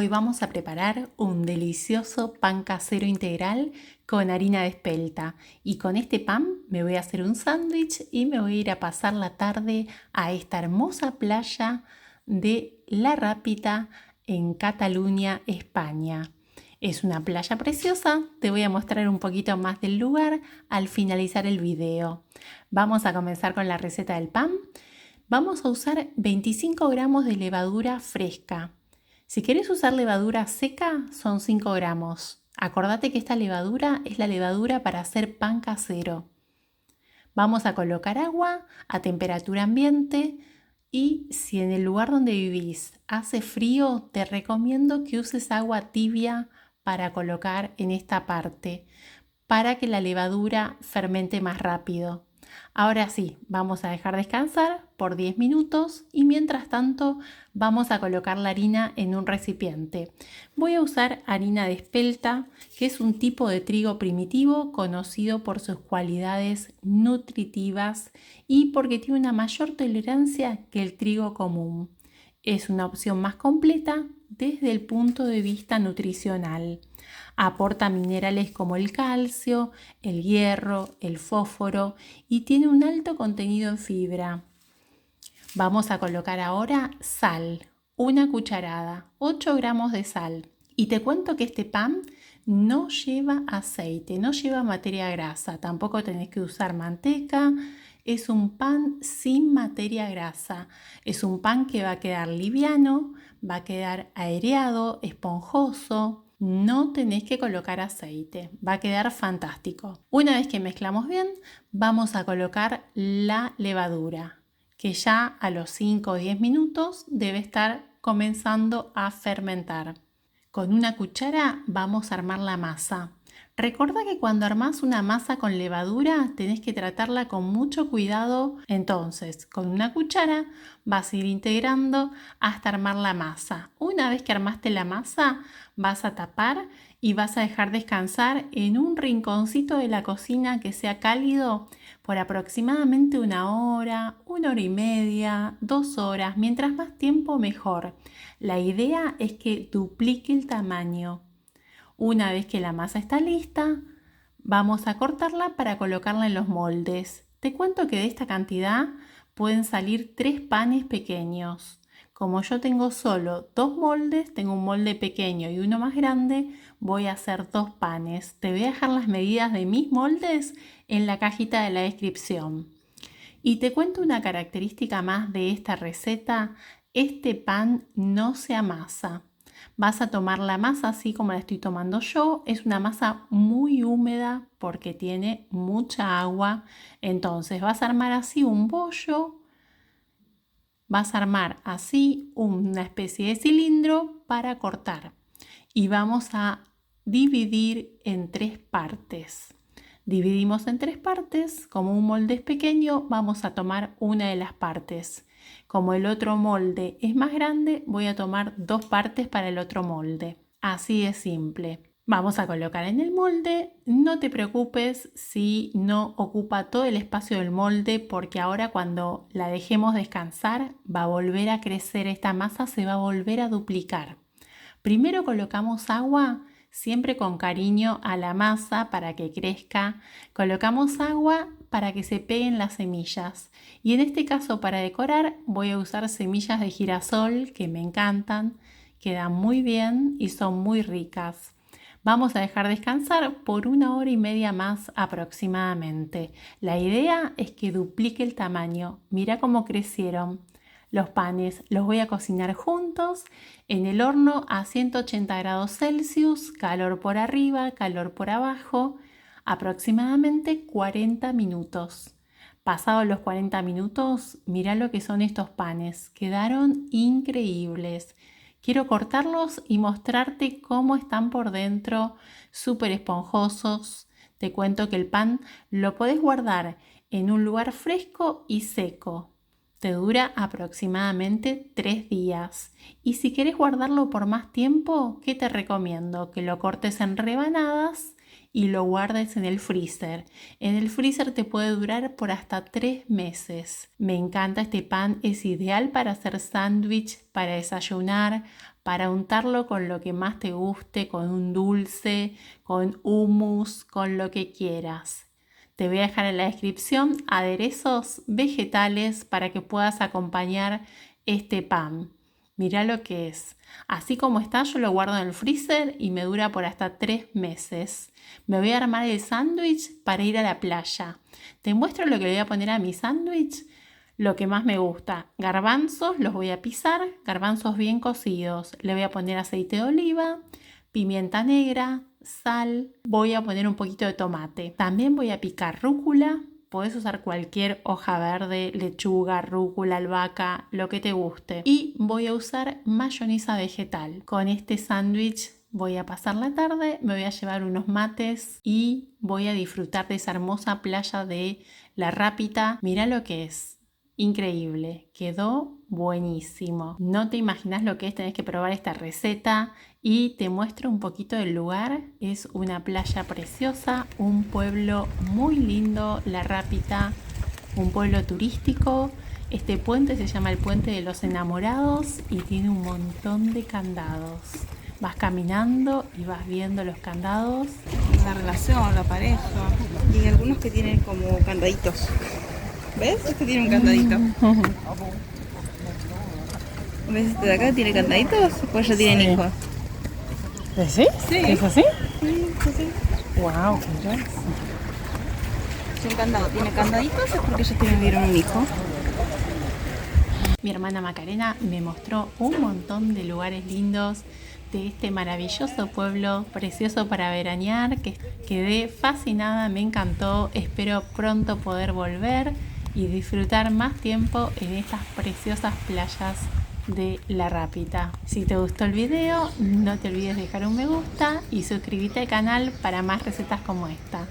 Hoy vamos a preparar un delicioso pan casero integral con harina de espelta y con este pan me voy a hacer un sándwich y me voy a ir a pasar la tarde a esta hermosa playa de La Rápita en Cataluña, España. Es una playa preciosa, te voy a mostrar un poquito más del lugar al finalizar el video. Vamos a comenzar con la receta del pan. Vamos a usar 25 gramos de levadura fresca. Si quieres usar levadura seca, son 5 gramos. Acordate que esta levadura es la levadura para hacer pan casero. Vamos a colocar agua a temperatura ambiente y si en el lugar donde vivís hace frío, te recomiendo que uses agua tibia para colocar en esta parte, para que la levadura fermente más rápido. Ahora sí, vamos a dejar descansar por 10 minutos y mientras tanto vamos a colocar la harina en un recipiente. Voy a usar harina de espelta, que es un tipo de trigo primitivo conocido por sus cualidades nutritivas y porque tiene una mayor tolerancia que el trigo común. Es una opción más completa desde el punto de vista nutricional. Aporta minerales como el calcio, el hierro, el fósforo y tiene un alto contenido en fibra. Vamos a colocar ahora sal, una cucharada, 8 gramos de sal. Y te cuento que este pan no lleva aceite, no lleva materia grasa, tampoco tenés que usar manteca. Es un pan sin materia grasa, es un pan que va a quedar liviano, va a quedar aireado, esponjoso. No tenés que colocar aceite, va a quedar fantástico. Una vez que mezclamos bien, vamos a colocar la levadura, que ya a los 5 o 10 minutos debe estar comenzando a fermentar. Con una cuchara vamos a armar la masa. Recordá que cuando armás una masa con levadura tenés que tratarla con mucho cuidado. Entonces, con una cuchara vas a ir integrando hasta armar la masa. Una vez que armaste la masa, vas a tapar y vas a dejar descansar en un rinconcito de la cocina que sea cálido por aproximadamente 1 hora y media, 2 horas. Mientras más tiempo, mejor. La idea es que duplique el tamaño. Una vez que la masa está lista, vamos a cortarla para colocarla en los moldes. Te cuento que de esta cantidad pueden salir 3 panes pequeños. Como yo tengo solo 2 moldes, tengo un molde pequeño y uno más grande, voy a hacer 2 panes. Te voy a dejar las medidas de mis moldes en la cajita de la descripción. Y te cuento una característica más de esta receta. Este pan no se amasa. Vas a tomar la masa así como la estoy tomando yo. Es una masa muy húmeda porque tiene mucha agua. Entonces vas a armar así un bollo. Vas a armar así una especie de cilindro para cortar. Y vamos a dividir en 3 partes. Dividimos en 3 partes. Como un molde es pequeño, vamos a tomar una de las partes. Como el otro molde es más grande, voy a tomar 2 partes para el otro molde. Así de simple. Vamos a colocar en el molde. No te preocupes si no ocupa todo el espacio del molde, porque ahora cuando la dejemos descansar va a volver a crecer. Esta masa se va a volver a duplicar. Primero colocamos agua, siempre con cariño a la masa para que crezca. Colocamos agua para que se peguen las semillas. Y en este caso, para decorar, voy a usar semillas de girasol que me encantan, quedan muy bien y son muy ricas. Vamos a dejar descansar por 1 hora y media más aproximadamente. La idea es que duplique el tamaño. Mira cómo crecieron. Los panes los voy a cocinar juntos en el horno a 180 grados Celsius, calor por arriba, calor por abajo, aproximadamente 40 minutos. Pasados los 40 minutos, mira lo que son estos panes. Quedaron increíbles. Quiero cortarlos y mostrarte cómo están por dentro, súper esponjosos. Te cuento que el pan lo podés guardar en un lugar fresco y seco. Te dura aproximadamente 3 días. Y si quieres guardarlo por más tiempo, ¿qué te recomiendo? Que lo cortes en rebanadas y lo guardes en el freezer. En el freezer te puede durar por hasta 3 meses. Me encanta este pan, es ideal para hacer sándwich, para desayunar, para untarlo con lo que más te guste, con un dulce, con hummus, con lo que quieras. Te voy a dejar en la descripción aderezos vegetales para que puedas acompañar este pan. Mirá lo que es. Así como está, yo lo guardo en el freezer y me dura por hasta 3 meses. Me voy a armar el sándwich para ir a la playa. Te muestro lo que le voy a poner a mi sándwich. Lo que más me gusta, garbanzos, los voy a pisar, garbanzos bien cocidos. Le voy a poner aceite de oliva, pimienta negra, sal, voy a poner un poquito de tomate. También voy a picar rúcula. Podés usar cualquier hoja verde, lechuga, rúcula, albahaca, lo que te guste. Y voy a usar mayonesa vegetal. Con este sándwich voy a pasar la tarde, me voy a llevar unos mates y voy a disfrutar de esa hermosa playa de La Rápita. Mirá lo que es. Increíble, quedó buenísimo. No te imaginas lo que es, tenés que probar esta receta y te muestro un poquito del lugar. Es una playa preciosa, un pueblo muy lindo, La Rápita, un pueblo turístico. Este puente se llama el Puente de los Enamorados y tiene un montón de candados. Vas caminando y vas viendo los candados. La relación, la pareja. Y hay algunos que tienen como candaditos. ¿Ves? Este tiene un candadito. ¿Ves este de acá? ¿Tiene candaditos? Pues ya tienen hijos. ¿Sí? Sí. ¿Es así? Sí, sí. ¡Wow! ¡Qué gracia! Si un candado tiene candaditos es porque ellos tuvieron un hijo. Mi hermana Macarena me mostró un montón de lugares lindos de este maravilloso pueblo, precioso para veranear, que quedé fascinada, me encantó. Espero pronto poder volver y disfrutar más tiempo en estas preciosas playas de La Rápita. Si te gustó el video, no te olvides dejar un me gusta y suscribirte al canal para más recetas como esta.